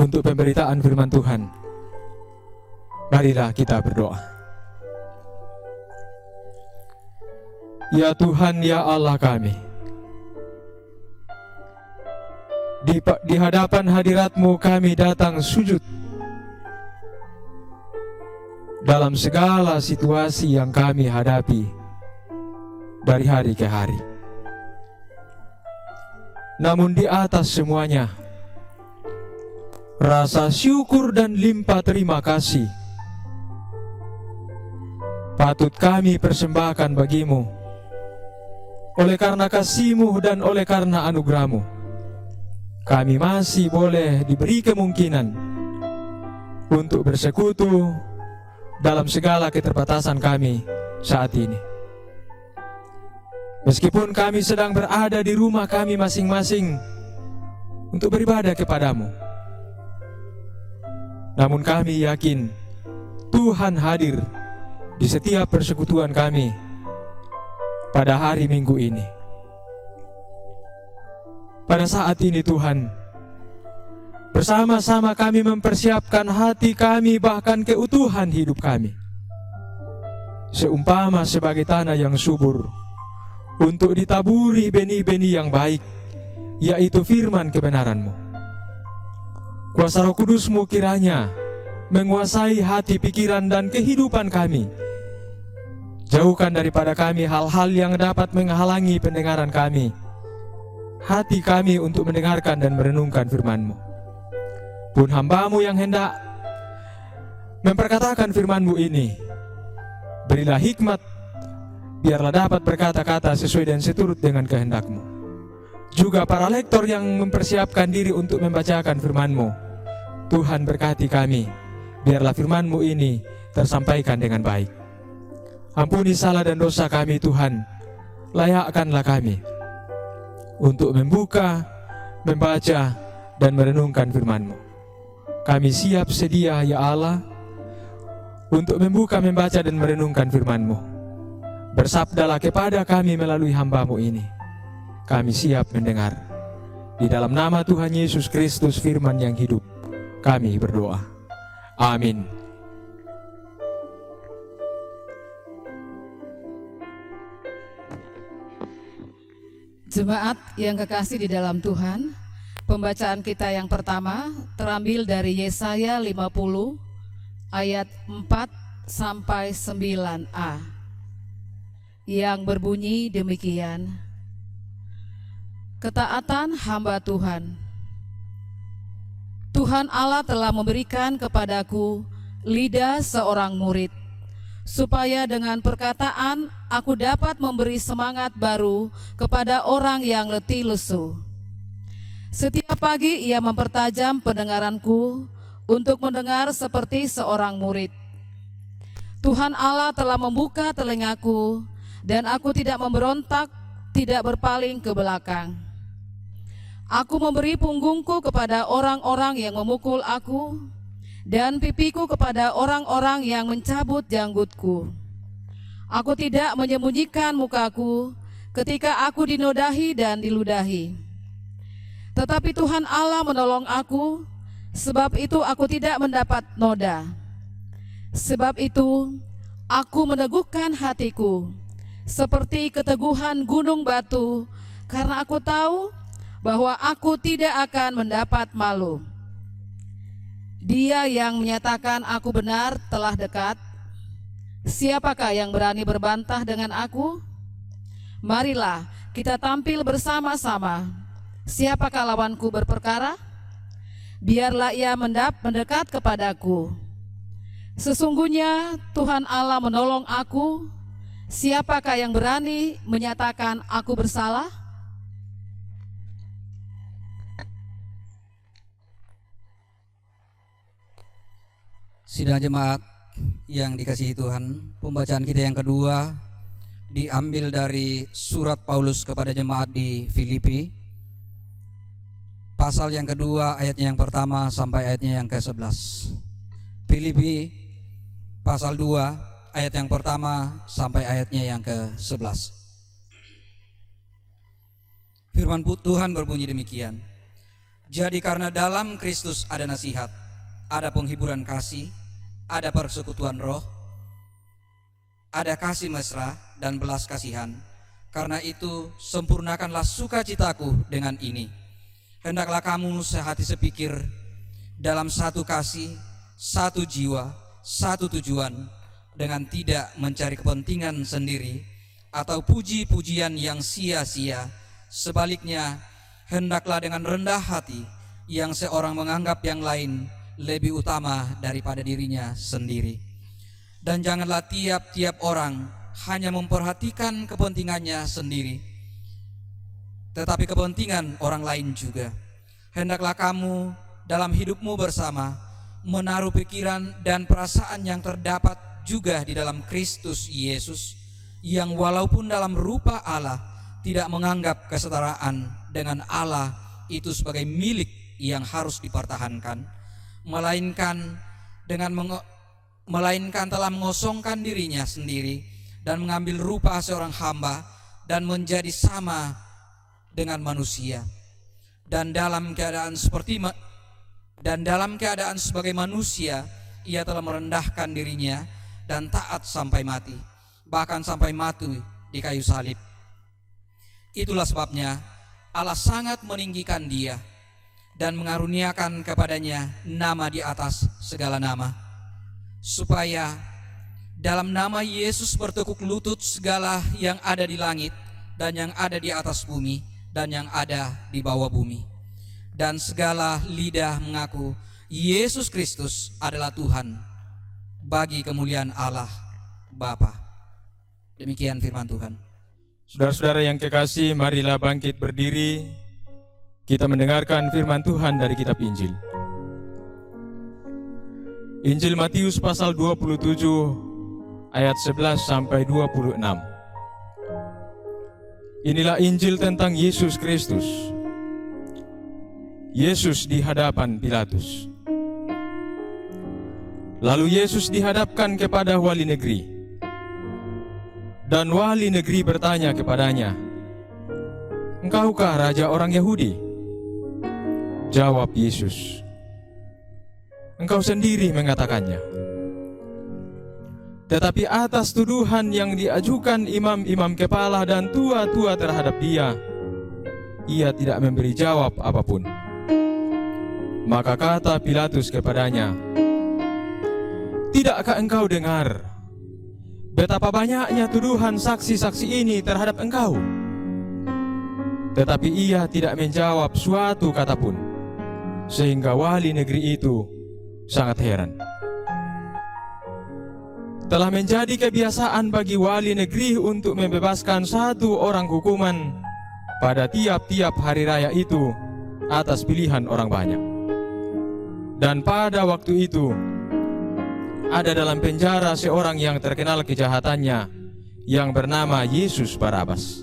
untuk pemberitaan firman Tuhan. Marilah kita berdoa. Ya Tuhan, ya Allah kami, di hadapan hadirat-Mu kami datang sujud dalam segala situasi yang kami hadapi dari hari ke hari. Namun di atas semuanya, rasa syukur dan limpah terima kasih patut kami persembahkan bagimu. Oleh karena kasih-Mu dan oleh karena anugerah-Mu, kami masih boleh diberi kemungkinan untuk bersekutu dalam segala keterbatasan kami saat ini. Meskipun kami sedang berada di rumah kami masing-masing untuk beribadah kepada-Mu, namun kami yakin Tuhan hadir di setiap persekutuan kami pada hari Minggu ini. Pada saat ini Tuhan, bersama-sama kami mempersiapkan hati kami, bahkan keutuhan hidup kami, seumpama sebagai tanah yang subur untuk ditaburi benih-benih yang baik, yaitu firman kebenaran-Mu. Kuasa Roh Kudus-Mu kiranya menguasai hati, pikiran, dan kehidupan kami. Jauhkan daripada kami hal-hal yang dapat menghalangi pendengaran kami, hati kami untuk mendengarkan dan merenungkan firman-Mu. Pun hamba-Mu yang hendak memperkatakan firman-Mu ini, berilah hikmat, biarlah dapat berkata-kata sesuai dan seturut dengan kehendak-Mu. Juga para lektor yang mempersiapkan diri untuk membacakan firman-Mu, Tuhan berkati kami, biarlah firman-Mu ini tersampaikan dengan baik. Ampuni salah dan dosa kami Tuhan, layakkanlah kami untuk membuka, membaca, dan merenungkan firman-Mu. Kami siap sedia ya Allah untuk membuka, membaca, dan merenungkan firman-Mu. Bersabdalah kepada kami melalui hamba-Mu ini. Kami siap mendengar. Di dalam nama Tuhan Yesus Kristus, firman yang hidup, kami berdoa. Amin. Jemaat yang kekasih di dalam Tuhan, pembacaan kita yang pertama terambil dari Yesaya 50 ayat 4 sampai 9a, yang berbunyi demikian. Ketaatan hamba Tuhan. Tuhan Allah telah memberikan kepadaku lidah seorang murid, supaya dengan perkataan aku dapat memberi semangat baru kepada orang yang letih lesu. Setiap pagi ia mempertajam pendengaranku untuk mendengar seperti seorang murid. Tuhan Allah telah membuka telingaku, dan aku tidak memberontak, tidak berpaling ke belakang. Aku memberi punggungku kepada orang-orang yang memukul aku, dan pipiku kepada orang-orang yang mencabut janggutku. Aku tidak menyembunyikan mukaku ketika aku dinodahi dan diludahi. Tetapi Tuhan Allah menolong aku, sebab itu aku tidak mendapat noda. Sebab itu aku meneguhkan hatiku seperti keteguhan gunung batu, karena aku tahu bahwa aku tidak akan mendapat malu. Dia yang menyatakan aku benar telah dekat. Siapakah yang berani berbantah dengan aku? Marilah kita tampil bersama-sama. Siapakah lawanku berperkara? Biarlah ia mendekat kepadaku. Sesungguhnya Tuhan Allah menolong aku. Siapakah yang berani menyatakan aku bersalah? Sidang jemaat yang dikasihi Tuhan, pembacaan kita yang kedua diambil dari surat Paulus kepada jemaat di Filipi, pasal yang kedua ayatnya yang pertama sampai ayatnya yang ke-11. Filipi pasal 2 ayat yang pertama sampai ayatnya yang ke-11. Firman Tuhan berbunyi demikian. Jadi karena dalam Kristus ada nasihat, ada penghiburan kasih, ada persekutuan roh, ada kasih mesra dan belas kasihan. Karena itu sempurnakanlah sukacitaku dengan ini. Hendaklah kamu sehati sepikir, dalam satu kasih, satu jiwa, satu tujuan, dengan tidak mencari kepentingan sendiri atau puji-pujian yang sia-sia. Sebaliknya, hendaklah dengan rendah hati yang seorang menganggap yang lain lebih utama daripada dirinya sendiri. Dan janganlah tiap-tiap orang hanya memperhatikan kepentingannya sendiri, tetapi kepentingan orang lain juga. Hendaklah kamu dalam hidupmu bersama menaruh pikiran dan perasaan yang terdapat juga di dalam Kristus Yesus, yang walaupun dalam rupa Allah tidak menganggap kesetaraan dengan Allah itu sebagai milik yang harus dipertahankan, melainkan telah mengosongkan dirinya sendiri dan mengambil rupa seorang hamba dan menjadi sama dengan manusia. Dan dalam keadaan sebagai manusia, ia telah merendahkan dirinya dan taat sampai mati, bahkan sampai mati di kayu salib. Itulah sebabnya Allah sangat meninggikan dia dan mengaruniakan kepadanya nama di atas segala nama, supaya dalam nama Yesus bertekuk lutut segala yang ada di langit dan yang ada di atas bumi dan yang ada di bawah bumi, dan segala lidah mengaku Yesus Kristus adalah Tuhan, bagi kemuliaan Allah Bapa. Demikian firman Tuhan. Saudara-saudara yang kekasih, marilah bangkit berdiri. Kita mendengarkan firman Tuhan dari kitab Injil. Injil Matius pasal 27 ayat 11 sampai 26. Inilah Injil tentang Yesus Kristus. Yesus di hadapan Pilatus. Lalu Yesus dihadapkan kepada wali negeri. Dan wali negeri bertanya kepadanya, "Engkaukah raja orang Yahudi?" Jawab Yesus, "Engkau sendiri mengatakannya." Tetapi atas tuduhan yang diajukan imam-imam kepala dan tua-tua terhadap dia, ia tidak memberi jawab apapun. Maka kata Pilatus kepadanya, "Tidakkah engkau dengar betapa banyaknya tuduhan saksi-saksi ini terhadap engkau?" Tetapi ia tidak menjawab suatu kata pun, sehingga wali negeri itu sangat heran. Telah menjadi kebiasaan bagi wali negeri untuk membebaskan satu orang hukuman pada tiap-tiap hari raya itu atas pilihan orang banyak. Dan pada waktu itu ada dalam penjara seorang yang terkenal kejahatannya, yang bernama Yesus Barabas.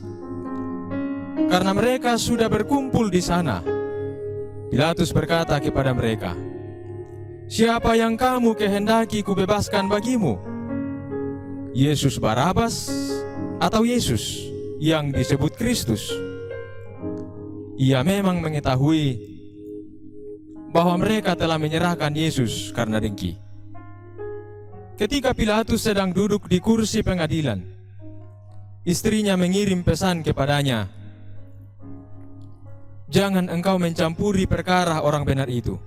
Karena mereka sudah berkumpul di sana, Pilatus berkata kepada mereka, "Siapa yang kamu kehendaki kubebaskan bagimu? Yesus Barabas atau Yesus yang disebut Kristus?" Ia memang mengetahui bahwa mereka telah menyerahkan Yesus karena dengki. Ketika Pilatus sedang duduk di kursi pengadilan, istrinya mengirim pesan kepadanya, "Jangan engkau mencampuri perkara orang benar itu.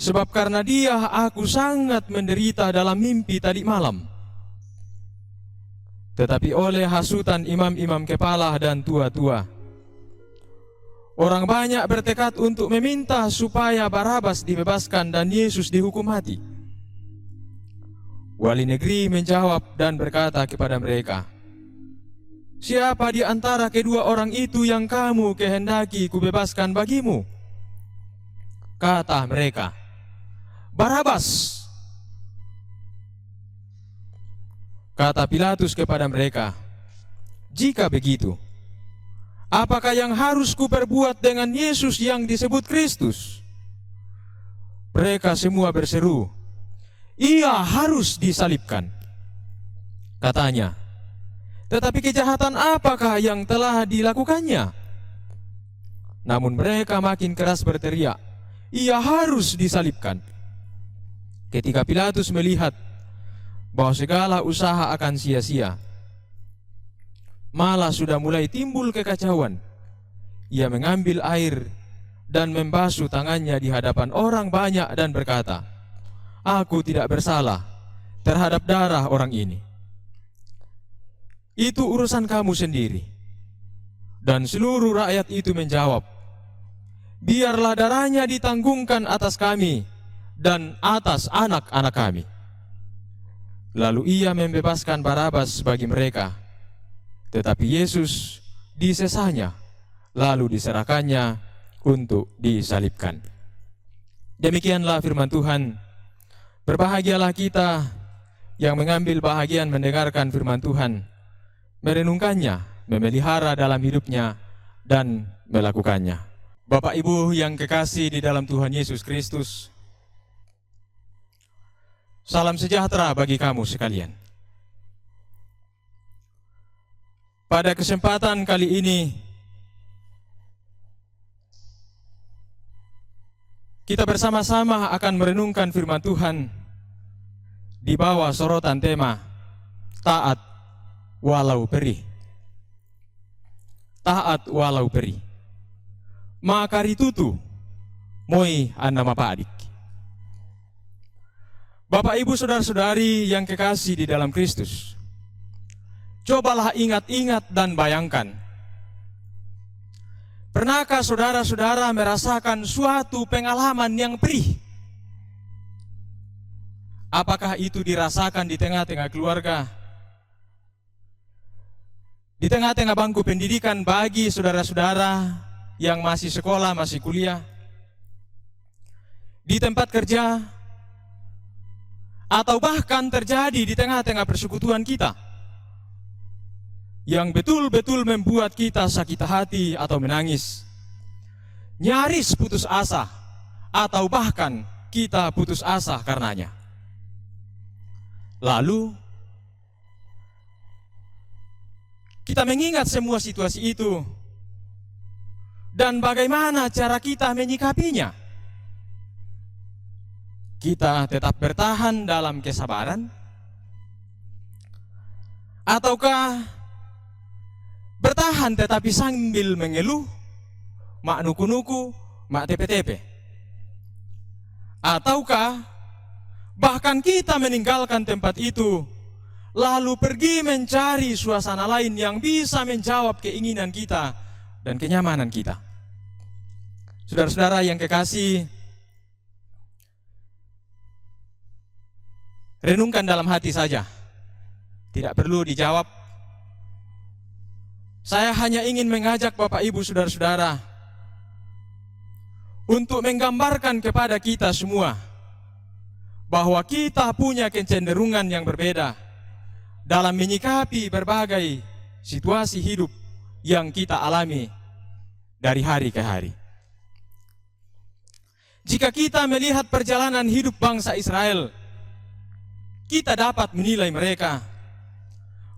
Sebab karena dia aku sangat menderita dalam mimpi tadi malam." Tetapi oleh hasutan imam-imam kepala dan tua-tua, orang banyak bertekad untuk meminta supaya Barabas dibebaskan dan Yesus dihukum mati. Wali negeri menjawab dan berkata kepada mereka, "Siapa di antara kedua orang itu yang kamu kehendaki kubebaskan bagimu?" Kata mereka, "Barabas." Kata Pilatus kepada mereka, "Jika begitu, apakah yang harus kuperbuat dengan Yesus yang disebut Kristus?" Mereka semua berseru, "Ia harus disalibkan." Katanya, "Tetapi kejahatan apakah yang telah dilakukannya?" Namun mereka makin keras berteriak, "Ia harus disalibkan." Ketika Pilatus melihat bahwa segala usaha akan sia-sia, malah sudah mulai timbul kekacauan, ia mengambil air dan membasuh tangannya di hadapan orang banyak dan berkata, "Aku tidak bersalah terhadap darah orang ini. Itu urusan kamu sendiri." Dan seluruh rakyat itu menjawab, "Biarlah darahnya ditanggungkan atas kami dan atas anak-anak kami." Lalu ia membebaskan Barabas bagi mereka, tetapi Yesus disesahnya, lalu diserahkannya untuk disalibkan. Demikianlah firman Tuhan. Berbahagialah kita yang mengambil bahagian mendengarkan firman Tuhan, merenungkannya, memelihara dalam hidupnya, dan melakukannya. Bapak Ibu yang kekasih di dalam Tuhan Yesus Kristus, salam sejahtera bagi kamu sekalian. Pada kesempatan kali ini, kita bersama-sama akan merenungkan firman Tuhan di bawah sorotan tema taat walau perih. Taat walau perih. Makaritutu moi anama padik. Bapak Ibu saudara-saudari yang kekasih di dalam Kristus, cobalah ingat-ingat dan bayangkan, pernahkah saudara-saudara merasakan suatu pengalaman yang perih? Apakah itu dirasakan di tengah-tengah keluarga, di tengah-tengah bangku pendidikan bagi saudara-saudara yang masih sekolah, masih kuliah, di tempat kerja, atau bahkan terjadi di tengah-tengah persekutuan kita, yang betul-betul membuat kita sakit hati atau menangis, nyaris putus asa, atau bahkan kita putus asa karenanya. Lalu kita mengingat semua situasi itu dan bagaimana cara kita menyikapinya. Kita tetap bertahan dalam kesabaran, ataukah bertahan tetapi sambil mengeluh, mak nuku-nuku, mak tepe-tepe? Ataukah bahkan kita meninggalkan tempat itu, lalu pergi mencari suasana lain yang bisa menjawab keinginan kita dan kenyamanan kita? Saudara-saudara yang kekasih, renungkan dalam hati saja, tidak perlu dijawab. Saya hanya ingin mengajak Bapak Ibu saudara-saudara untuk menggambarkan kepada kita semua bahwa kita punya kecenderungan yang berbeda dalam menyikapi berbagai situasi hidup yang kita alami dari hari ke hari. Jika kita melihat perjalanan hidup bangsa Israel, kita dapat menilai mereka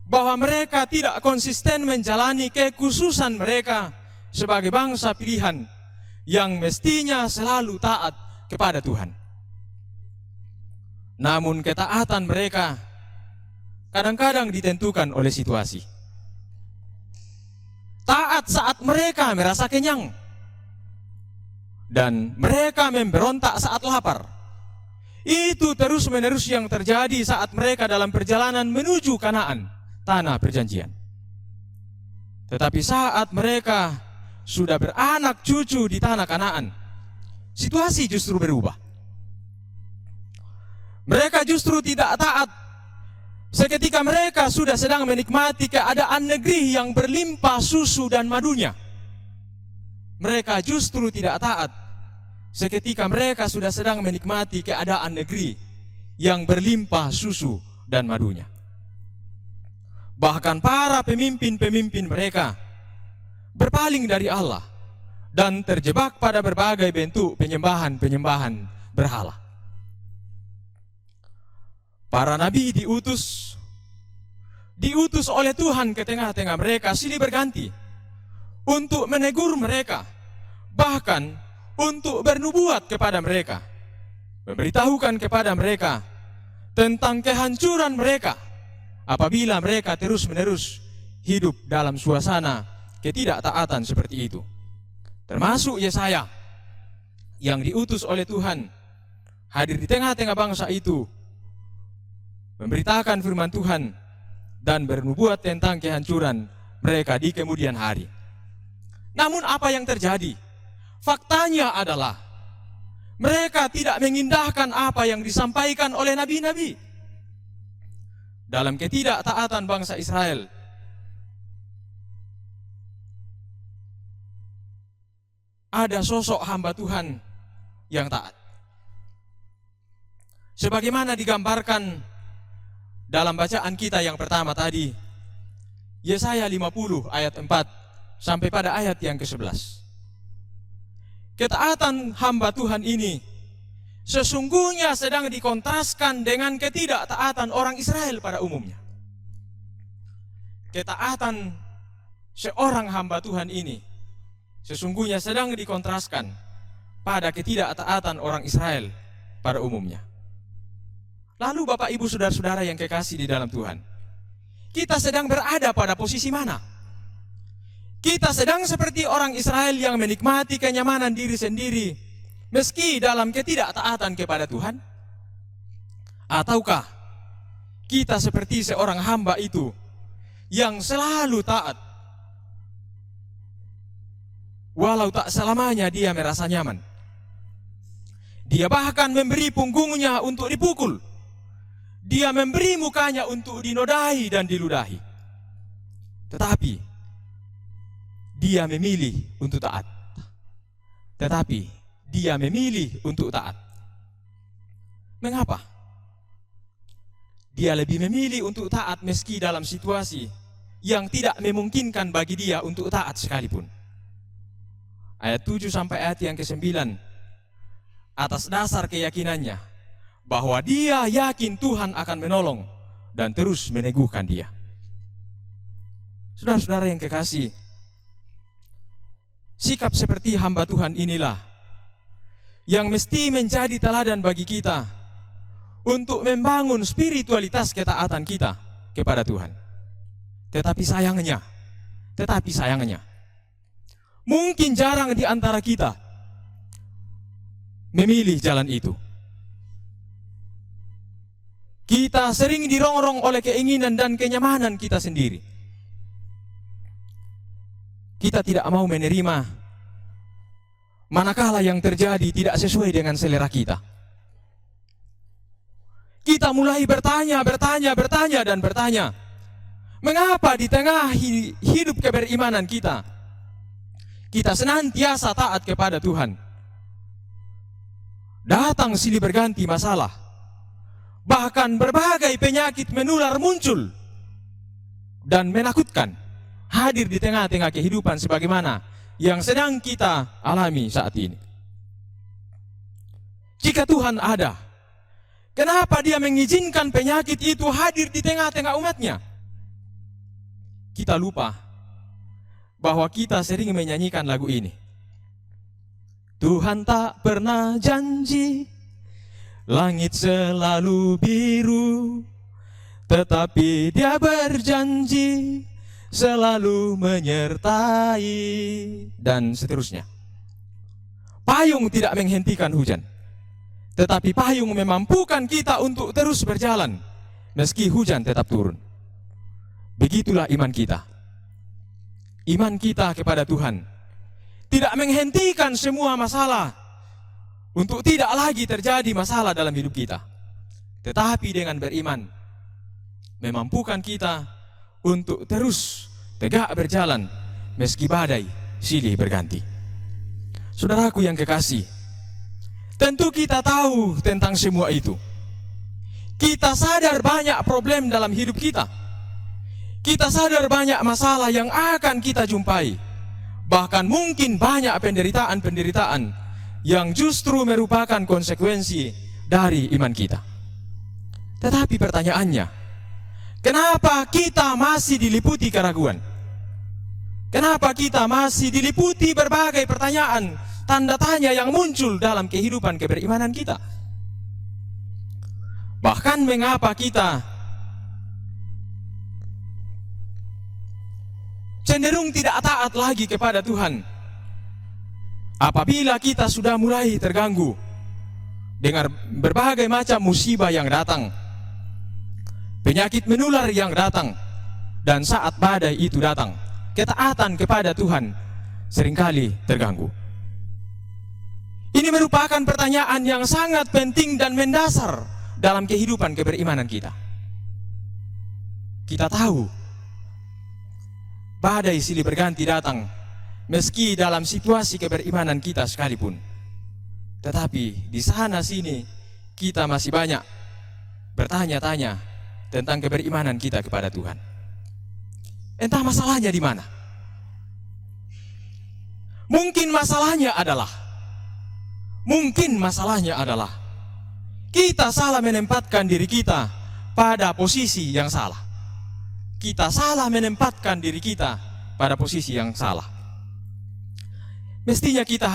bahwa mereka tidak konsisten menjalani kekhususan mereka sebagai bangsa pilihan yang mestinya selalu taat kepada Tuhan. Namun ketaatan mereka kadang-kadang ditentukan oleh situasi. Taat saat mereka merasa kenyang, dan mereka memberontak saat lapar. Itu terus-menerus yang terjadi saat mereka dalam perjalanan menuju Kanaan, tanah perjanjian. Tetapi saat mereka sudah beranak cucu di tanah Kanaan, situasi justru berubah. Mereka justru tidak taat seketika mereka sudah sedang menikmati keadaan negeri yang berlimpah susu dan madunya. Mereka justru tidak taat seketika mereka sudah sedang menikmati keadaan negeri yang berlimpah susu dan madunya. Bahkan para pemimpin-pemimpin mereka berpaling dari Allah dan terjebak pada berbagai bentuk penyembahan-penyembahan berhala. Para nabi diutus oleh Tuhan ke tengah-tengah mereka silih berganti untuk menegur mereka bahkan untuk bernubuat kepada mereka, memberitahukan kepada mereka tentang kehancuran mereka apabila mereka terus-menerus hidup dalam suasana ketidaktaatan seperti itu. Termasuk Yesaya yang diutus oleh Tuhan hadir di tengah-tengah bangsa itu, memberitakan firman Tuhan dan bernubuat tentang kehancuran mereka di kemudian hari. Namun apa yang terjadi? Faktanya adalah mereka tidak mengindahkan apa yang disampaikan oleh nabi-nabi. Dalam ketidaktaatan bangsa Israel, ada sosok hamba Tuhan yang taat. Sebagaimana digambarkan dalam bacaan kita yang pertama tadi, Yesaya 50 ayat 4 sampai pada ayat yang ke-11. Ketaatan hamba Tuhan ini sesungguhnya sedang dikontraskan dengan ketidaktaatan orang Israel pada umumnya. Ketaatan seorang hamba Tuhan ini sesungguhnya sedang dikontraskan pada ketidaktaatan orang Israel pada umumnya. Lalu Bapak Ibu saudara-saudara yang kekasih di dalam Tuhan, kita sedang berada pada posisi mana? Kita sedang seperti orang Israel yang menikmati kenyamanan diri sendiri meski dalam ketidaktaatan kepada Tuhan? Ataukah kita seperti seorang hamba itu yang selalu taat, walau tak selamanya dia merasa nyaman? Dia bahkan memberi punggungnya untuk dipukul. Dia memberi mukanya untuk dinodai dan diludahi. Tetapi dia memilih untuk taat. Mengapa? Dia lebih memilih untuk taat meski dalam situasi yang tidak memungkinkan bagi dia untuk taat sekalipun. Ayat 7 sampai ayat yang ke-9, atas dasar keyakinannya bahwa dia yakin Tuhan akan menolong dan terus meneguhkan dia. Saudara-saudara yang kekasih, sikap seperti hamba Tuhan inilah yang mesti menjadi teladan bagi kita untuk membangun spiritualitas ketaatan kita kepada Tuhan. Tetapi sayangnya, mungkin jarang di antara kita memilih jalan itu. Kita sering dirongrong oleh keinginan dan kenyamanan kita sendiri. Kita tidak mau menerima manakala yang terjadi tidak sesuai dengan selera kita. Kita mulai bertanya. Mengapa di tengah hidup keberimanan kita senantiasa taat kepada Tuhan? Datang silih berganti masalah. Bahkan berbagai penyakit menular muncul dan menakutkan hadir di tengah-tengah kehidupan sebagaimana yang sedang kita alami saat ini. Jika Tuhan ada, kenapa Dia mengizinkan penyakit itu hadir di tengah-tengah umatnya? Kita lupa bahwa kita sering menyanyikan lagu ini. Tuhan tak pernah janji langit selalu biru, tetapi Dia berjanji selalu menyertai, dan seterusnya. Payung tidak menghentikan hujan, tetapi payung memampukan kita untuk terus berjalan meski hujan tetap turun. Begitulah iman kita. Iman kita kepada Tuhan tidak menghentikan semua masalah untuk tidak lagi terjadi masalah dalam hidup kita, tetapi dengan beriman memampukan kita untuk terus tegak berjalan meski badai silih berganti. Saudaraku yang kekasih, tentu kita tahu tentang semua itu. Kita sadar banyak problem dalam hidup kita. Kita sadar banyak masalah yang akan kita jumpai. Bahkan mungkin banyak penderitaan yang justru merupakan konsekuensi dari iman kita. Tetapi pertanyaannya, kenapa kita masih diliputi keraguan? Kenapa kita masih diliputi berbagai pertanyaan tanda tanya yang muncul dalam kehidupan keberimanan kita. Bahkan mengapa kita cenderung tidak taat lagi kepada Tuhan? Apabila kita sudah mulai terganggu dengan berbagai macam musibah yang datang, penyakit menular yang datang, dan saat badai itu datang, ketaatan kepada Tuhan seringkali terganggu. Ini merupakan pertanyaan yang sangat penting dan mendasar dalam kehidupan keberimanan kita. Kita tahu badai silih berganti datang, meski dalam situasi keberimanan kita sekalipun. Tetapi di sana sini kita masih banyak bertanya-tanya tentang keberimanan kita kepada Tuhan. Entah masalahnya di mana. Mungkin masalahnya adalah kita salah menempatkan diri kita pada posisi yang salah. Kita salah menempatkan diri kita pada posisi yang salah. Mestinya kita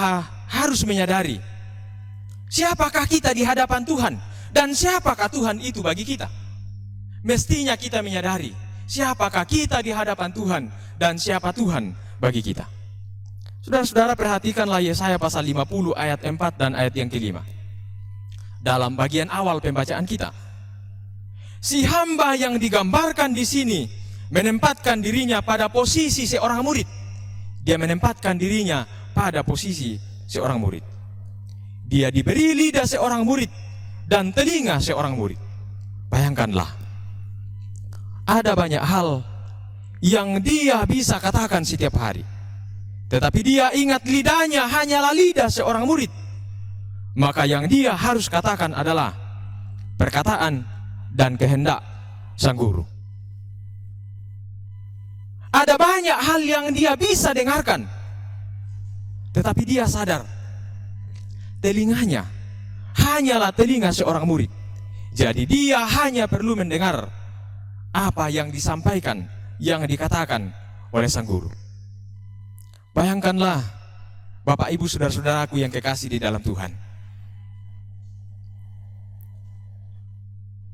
harus menyadari siapakah kita di hadapan Tuhan dan siapakah Tuhan itu bagi kita. Mestinya kita menyadari siapakah kita di hadapan Tuhan dan siapa Tuhan bagi kita. Saudara-saudara, perhatikanlah Yesaya pasal 50 ayat 4 dan ayat yang kelima. Dalam bagian awal pembacaan kita, si hamba yang digambarkan di sini menempatkan dirinya pada posisi seorang murid. Dia menempatkan dirinya pada posisi seorang murid. Dia diberi lidah seorang murid dan telinga seorang murid. Bayangkanlah, ada banyak hal yang dia bisa katakan setiap hari, tetapi dia ingat lidahnya hanyalah lidah seorang murid. Maka yang dia harus katakan adalah perkataan dan kehendak sang guru. Ada banyak hal yang dia bisa dengarkan, tetapi dia sadar telinganya hanyalah telinga seorang murid. Jadi dia hanya perlu mendengar apa yang disampaikan, yang dikatakan oleh sang guru. Bayangkanlah, Bapak Ibu saudara-saudaraku yang kekasih di dalam Tuhan.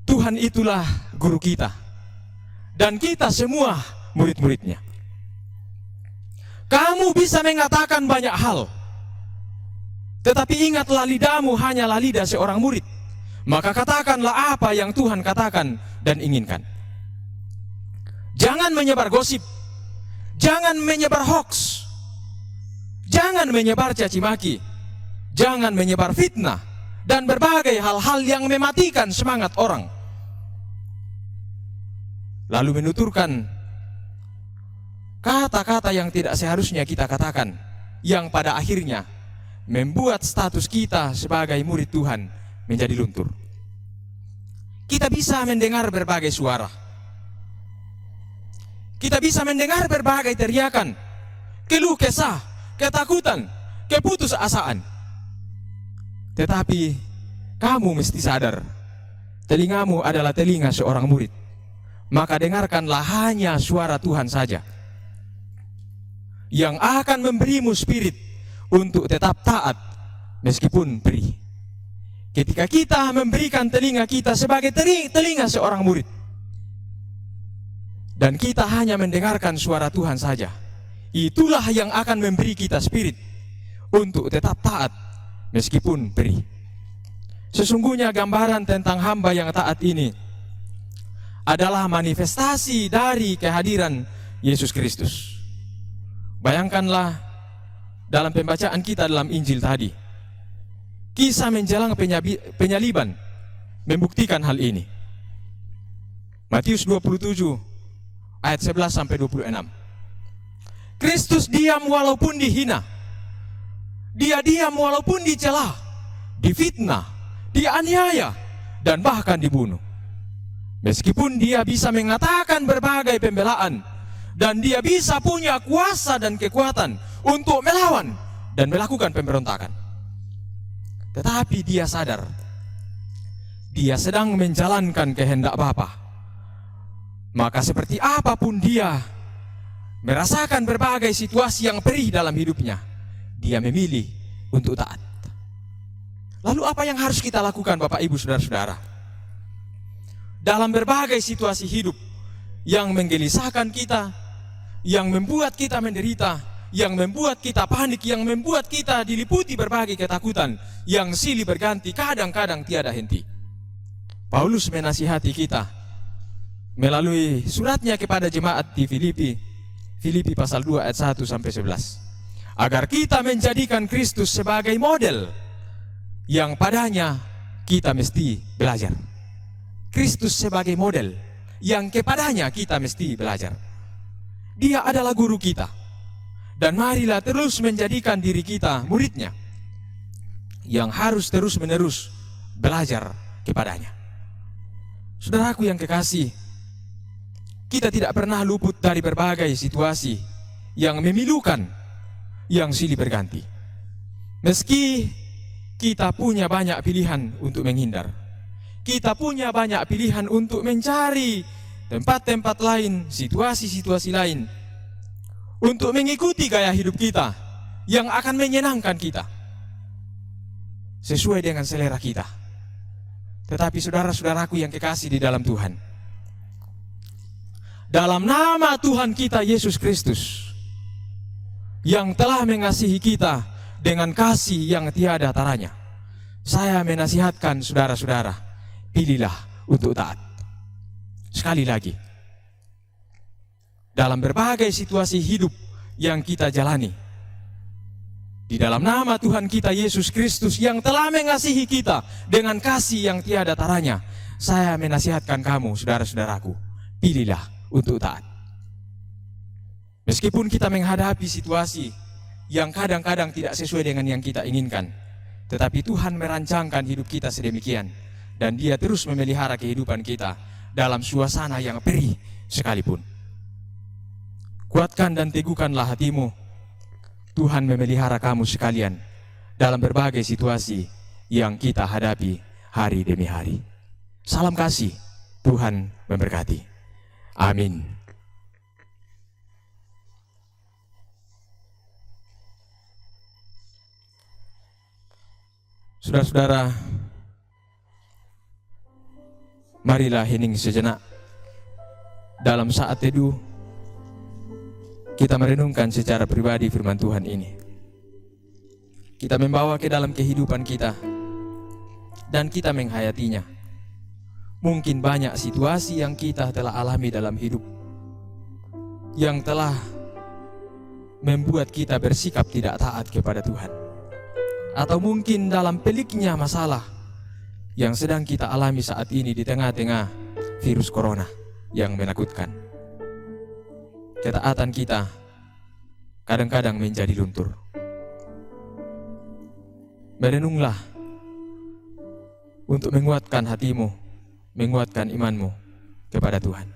Tuhan itulah guru kita, dan kita semua murid-muridnya. Kamu bisa mengatakan banyak hal, tetapi ingatlah lidahmu hanyalah lidah seorang murid. Maka katakanlah apa yang Tuhan katakan dan inginkan. Jangan menyebar gosip, jangan menyebar hoax, jangan menyebar caci maki, jangan menyebar fitnah, dan berbagai hal-hal yang mematikan semangat orang. Lalu menuturkan kata-kata yang tidak seharusnya kita katakan, yang pada akhirnya membuat status kita sebagai murid Tuhan menjadi luntur. Kita bisa mendengar berbagai suara. Kita bisa mendengar berbagai teriakan, keluh kesah, ketakutan, keputusasaan. Tetapi kamu mesti sadar, telingamu adalah telinga seorang murid. Maka dengarkanlah hanya suara Tuhan saja, yang akan memberimu spirit untuk tetap taat meskipun perih. Ketika kita memberikan telinga kita sebagai telinga seorang murid, dan kita hanya mendengarkan suara Tuhan saja, itulah yang akan memberi kita spirit untuk tetap taat meskipun perih. Sesungguhnya gambaran tentang hamba yang taat ini adalah manifestasi dari kehadiran Yesus Kristus. Bayangkanlah dalam pembacaan kita dalam Injil tadi, kisah menjelang penyaliban membuktikan hal ini. Matius 27 ayat 11 sampai 26. Kristus diam walaupun dihina. Dia diam walaupun dicela, difitnah, dianiaya, dan bahkan dibunuh. Meskipun dia bisa mengatakan berbagai pembelaan, dan dia bisa punya kuasa dan kekuatan untuk melawan dan melakukan pemberontakan, tetapi dia sadar dia sedang menjalankan kehendak Bapa. Maka seperti apapun dia merasakan berbagai situasi yang perih dalam hidupnya, dia memilih untuk taat. Lalu apa yang harus kita lakukan Bapak Ibu Saudara-saudara? Dalam berbagai situasi hidup yang menggelisahkan kita, yang membuat kita menderita, yang membuat kita panik, yang membuat kita diliputi berbagai ketakutan, yang silih berganti, kadang-kadang tiada henti. Paulus menasihati kita melalui suratnya kepada jemaat di Filipi pasal 2 ayat 1 sampai 11. Agar kita menjadikan Kristus sebagai model yang padanya kita mesti belajar. Kristus sebagai model yang kepadanya kita mesti belajar. Dia adalah guru kita. Dan marilah terus menjadikan diri kita muridnya yang harus terus-menerus belajar kepadanya. Saudaraku yang kekasih, kita tidak pernah luput dari berbagai situasi yang memilukan, yang silih berganti. Meski kita punya banyak pilihan untuk menghindar, kita punya banyak pilihan untuk mencari tempat-tempat lain, situasi-situasi lain, untuk mengikuti gaya hidup kita yang akan menyenangkan kita, sesuai dengan selera kita. Tetapi saudara-saudaraku yang kekasih di dalam Tuhan, dalam nama Tuhan kita Yesus Kristus yang telah mengasihi kita dengan kasih yang tiada taranya, saya menasihatkan saudara-saudara, pilihlah untuk taat. Sekali lagi, dalam berbagai situasi hidup yang kita jalani, di dalam nama Tuhan kita Yesus Kristus yang telah mengasihi kita dengan kasih yang tiada taranya, saya menasihatkan kamu saudara-saudaraku, pilihlah untuk taat. Meskipun kita menghadapi situasi yang kadang-kadang tidak sesuai dengan yang kita inginkan, tetapi Tuhan merancangkan hidup kita sedemikian, dan Dia terus memelihara kehidupan kita dalam suasana yang perih sekalipun. Kuatkan dan teguhkanlah hatimu. Tuhan memelihara kamu sekalian dalam berbagai situasi yang kita hadapi hari demi hari. Salam kasih, Tuhan memberkati. Amin. Saudara-saudara, marilah hening sejenak. Dalam saat teduh, kita merenungkan secara pribadi firman Tuhan ini. Kita membawa ke dalam kehidupan kita, dan kita menghayatinya. Mungkin banyak situasi yang kita telah alami dalam hidup, yang telah membuat kita bersikap tidak taat kepada Tuhan. Atau mungkin dalam peliknya masalah yang sedang kita alami saat ini di tengah-tengah virus corona yang menakutkan. Ketaatan kita kadang-kadang menjadi luntur. Merenunglah untuk menguatkan hatimu, menguatkan imanmu kepada Tuhan.